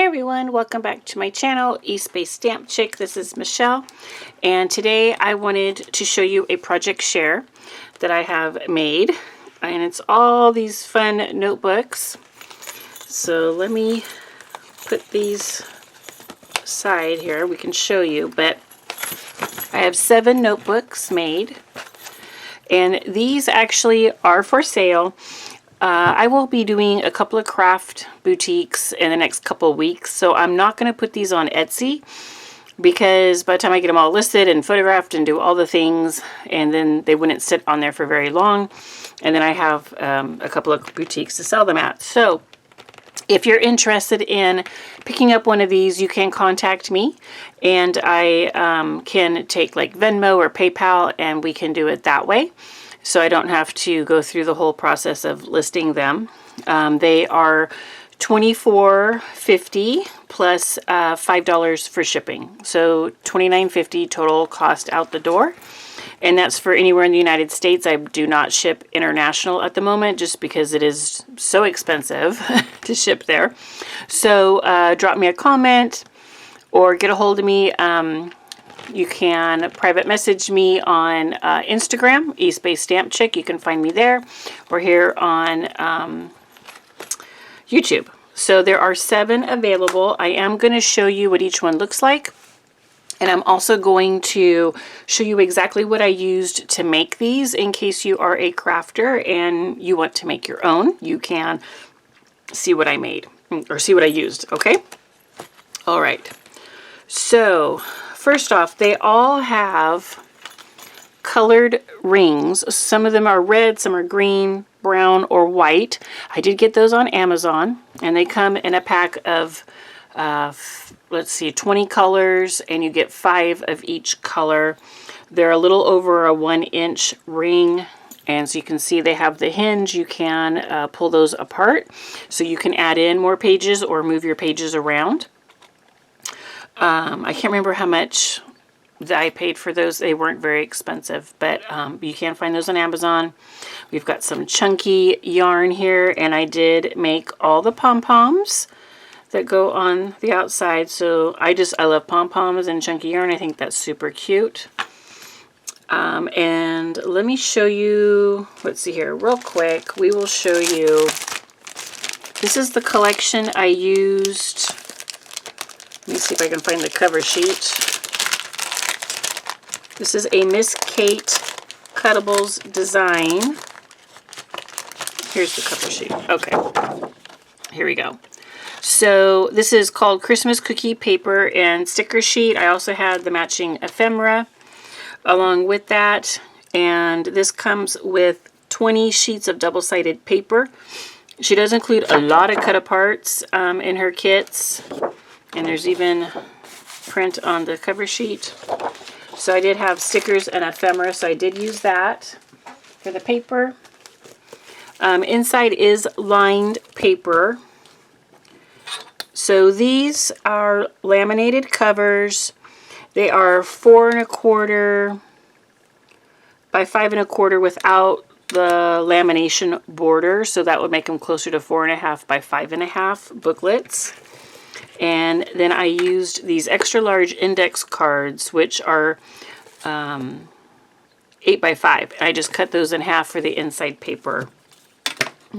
everyone, welcome back to my channel, East Bay Stamp Chick. This is Michelle, and today I wanted to show you a project share that I have made, and it's all these fun notebooks. So let me put these aside here, we can show you, but I have 7 notebooks made, and these actually are for sale. I will be doing a couple of craft boutiques in the next couple of weeks, so I'm not going to put these on Etsy because by the time I get them all listed and photographed and do all the things, and then they wouldn't sit on there for very long, and then I have a couple of boutiques to sell them at. So if you're interested in picking up one of these, you can contact me, and I can take like Venmo or PayPal, and we can do it that way. So I don't have to go through the whole process of listing them. They are $24.50 plus $5 for shipping. So $29.50 total cost out the door. And that's for anywhere in the United States. I do not ship international at the moment just because it is so expensive to ship there. So drop me a comment or get a hold of me. You can private message me on Instagram, East Bay Stamp Chick. You can find me there, or here on YouTube. So there are 7 available. I am going to show you what each one looks like. And I'm also going to show you exactly what I used to make these in case you are a crafter and you want to make your own. You can see what I made or see what I used, okay? All right. So first off, they all have colored rings. Some of them are red, some are green, brown, or white. I did get those on Amazon, and they come in a pack of, let's see, 20 colors, and you get 5 of each color. They're a little over a 1-inch ring, and so you can see they have the hinge. You can pull those apart, so you can add in more pages or move your pages around. I can't remember how much that I paid for those. They weren't very expensive, but you can find those on Amazon. We've got some chunky yarn here, and I did make all the pom-poms that go on the outside. So I love pom-poms and chunky yarn. I think that's super cute. And let me show you, let's see here, real quick. We will show you, this is the collection I used. Let me see if I can find the cover sheet. This is a Miss Kate Cuttables design. Here's the cover sheet. Okay, here we go. So this is called Christmas Cookie Paper and Sticker Sheet. I also had the matching ephemera along with that. And this comes with 20 sheets of double-sided paper. She does include a lot of cut-aparts in her kits. And there's even print on the cover sheet. So I did have stickers and ephemera, so I did use that for the paper. Inside is lined paper. So these are laminated covers. They are 4 1/4 by 5 1/4 without the lamination border. So that would make them closer to 4 1/2 by 5 1/2 booklets. And then I used these extra large index cards, which are 8 by 5. I just cut those in half for the inside paper.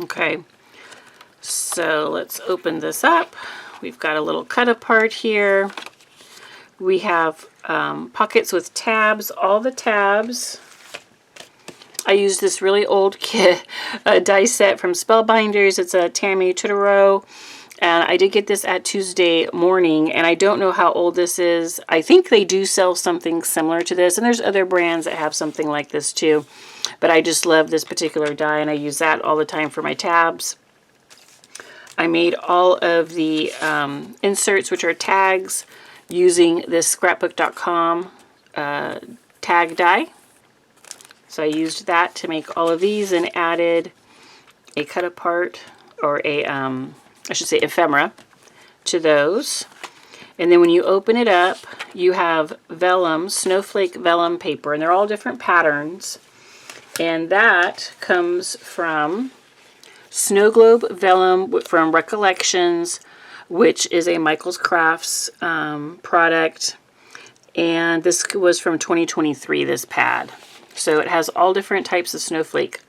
Okay, so let's open this up. We've got a little cut apart here. We have pockets with tabs, all the tabs. I used this really old kit, a die set from Spellbinders. It's a Tammy Totoro. And I did get this at Tuesday morning, and I don't know how old this is. I think they do sell something similar to this, and there's other brands that have something like this too. But I just love this particular die, and I use that all the time for my tabs. I made all of the inserts, which are tags, using this scrapbook.com tag die. So I used that to make all of these and added a cut apart, or a I should say ephemera, to those. And then when you open it up, you have vellum, snowflake vellum paper, and they're all different patterns. And that comes from Snow Globe Vellum from Recollections, which is a Michael's Crafts product. And this was from 2023, this pad. So it has all different types of snowflake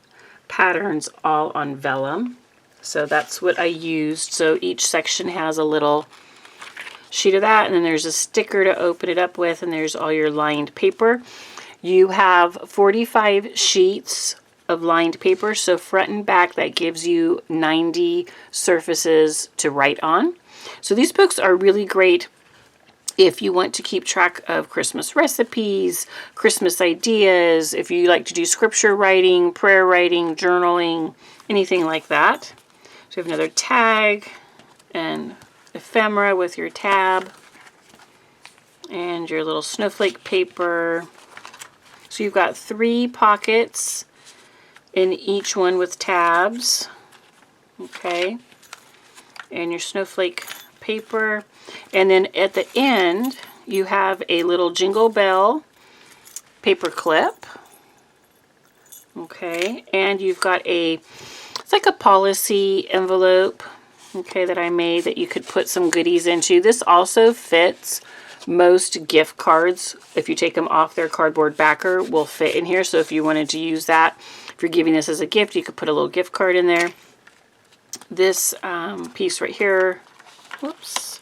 patterns all on vellum. So that's what I used. So each section has a little sheet of that, and then there's a sticker to open it up with, and there's all your lined paper. You have 45 sheets of lined paper, so front and back that gives you 90 surfaces to write on. So these books are really great if you want to keep track of Christmas recipes, Christmas ideas, if you like to do scripture writing, prayer writing, journaling, anything like that. So you have another tag and ephemera with your tab and your little snowflake paper. So you've got 3 pockets in each one with tabs. Okay. And your snowflake paper. And then at the end, you have a little Jingle Bell paper clip. Okay. And you've got it's like a policy envelope, okay, that I made that you could put some goodies into. This also fits most gift cards. If you take them off their cardboard backer, will fit in here. So if you wanted to use that, if you're giving this as a gift, you could put a little gift card in there. This piece right here, whoops,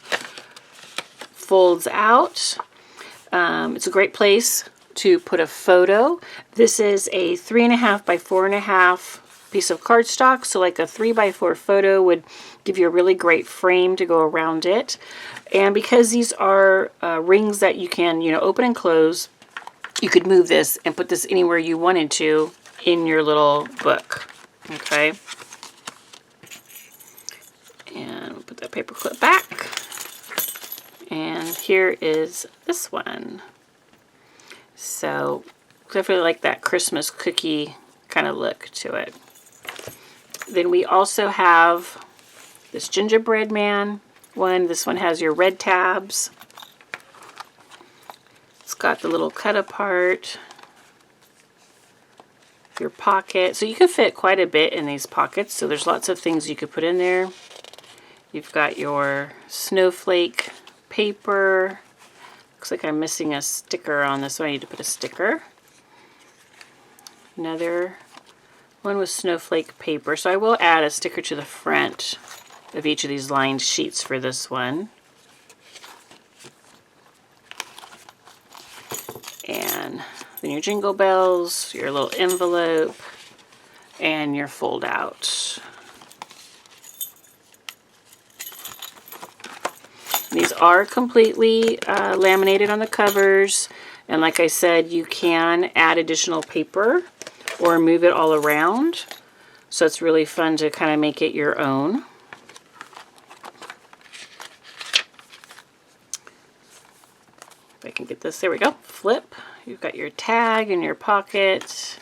folds out. It's a great place to put a photo. This is a 3.5 by 4.5 piece of cardstock, so like a 3x4 photo would give you a really great frame to go around it. And because these are rings that you can, open and close, you could move this and put this anywhere you wanted to in your little book. Okay. And we'll put that paper clip back. And here is this one. So definitely like that Christmas cookie kind of look to it. Then we also have this gingerbread man one. This one has your red tabs. It's got the little cut apart, your pocket. So you can fit quite a bit in these pockets. So there's lots of things you could put in there. You've got your snowflake paper. Looks like I'm missing a sticker on this one. I need to put a sticker. Another one with snowflake paper. So I will add a sticker to the front of each of these lined sheets for this one. And then your jingle bells, your little envelope, and your fold out. These are completely laminated on the covers, and like I said, you can add additional paper or move it all around, so it's really fun to kind of make it your own. If I can get this, there we go, flip. You've got your tag in your pocket,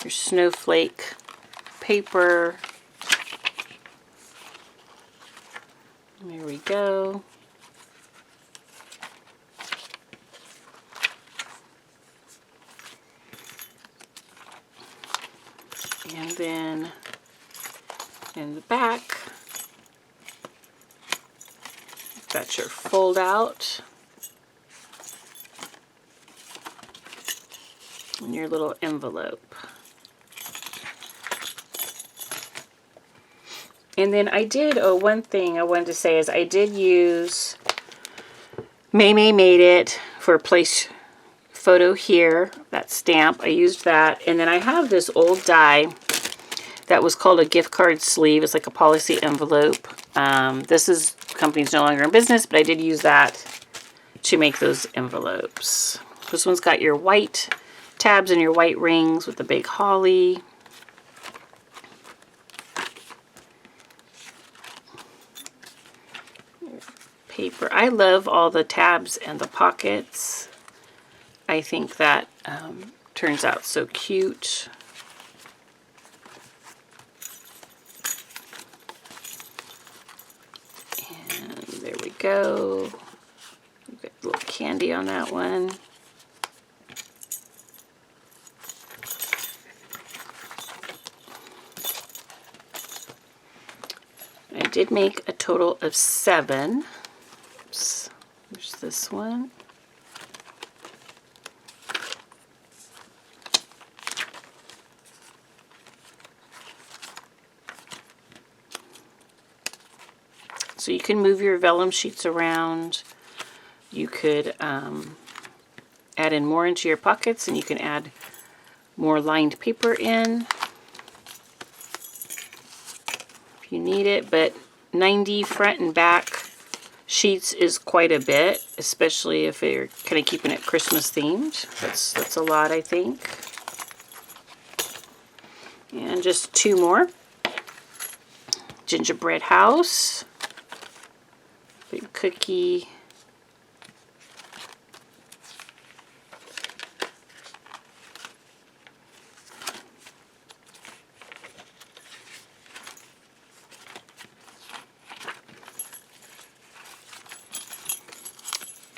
your snowflake paper. There we go. And then in the back, you've got your fold out and your little envelope. And then I did, one thing I wanted to say is I did use May Made It for place photo here, that stamp. I used that. And then I have this old die that was called a gift card sleeve. It's like a policy envelope. This company's no longer in business, but I did use that to make those envelopes. This one's got your white tabs and your white rings with the big holly. Paper. I love all the tabs and the pockets. I think that turns out so cute. And there we go. We've got a little candy on that one. did make a total of 7. Oops, there's this one. So you can move your vellum sheets around. You could add in more into your pockets, and you can add more lined paper in if you need it. But 90 front and back sheets is quite a bit, especially if you're kind of keeping it Christmas themed. That's a lot, I think. And just 2 more. Gingerbread house. Big cookie.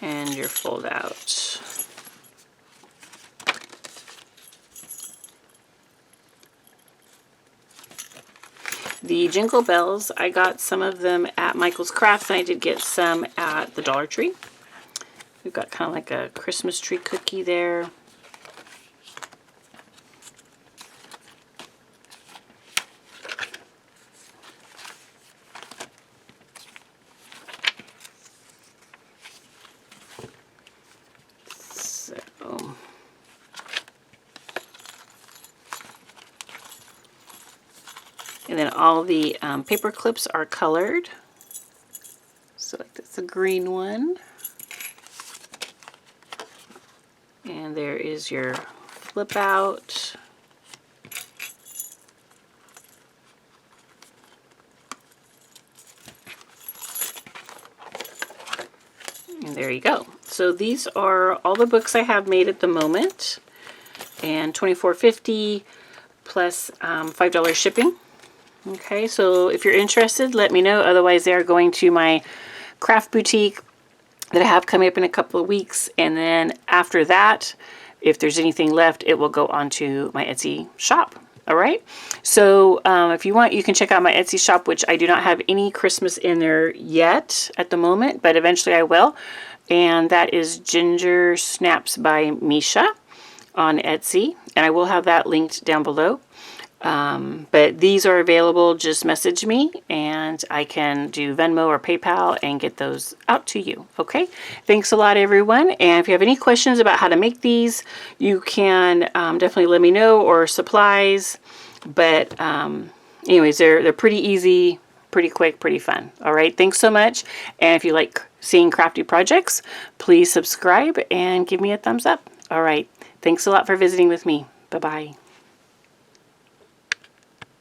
And your fold out. The Jingle Bells, I got some of them at Michael's Crafts, and I did get some at the Dollar Tree. We've got kind of like a Christmas tree cookie there. And then all the paper clips are colored. So like that's a green one. And there is your flip out. And there you go. So these are all the books I have made at the moment. And $24.50 plus $5 shipping. Okay, so if you're interested, let me know. Otherwise, they are going to my craft boutique that I have coming up in a couple of weeks. And then after that, if there's anything left, it will go onto my Etsy shop. All right. So if you want, you can check out my Etsy shop, which I do not have any Christmas in there yet at the moment, but eventually I will. And that is Ginger Snaps by Misha on Etsy. And I will have that linked down below. But these are available. Just message me and I can do Venmo or PayPal and get those out to you. Okay. Thanks a lot, everyone. And if you have any questions about how to make these, you can definitely let me know, or supplies. But anyways, they're pretty easy, pretty quick, pretty fun. All right. Thanks so much. And if you like seeing crafty projects, please subscribe and give me a thumbs up. All right. Thanks a lot for visiting with me. Bye-bye.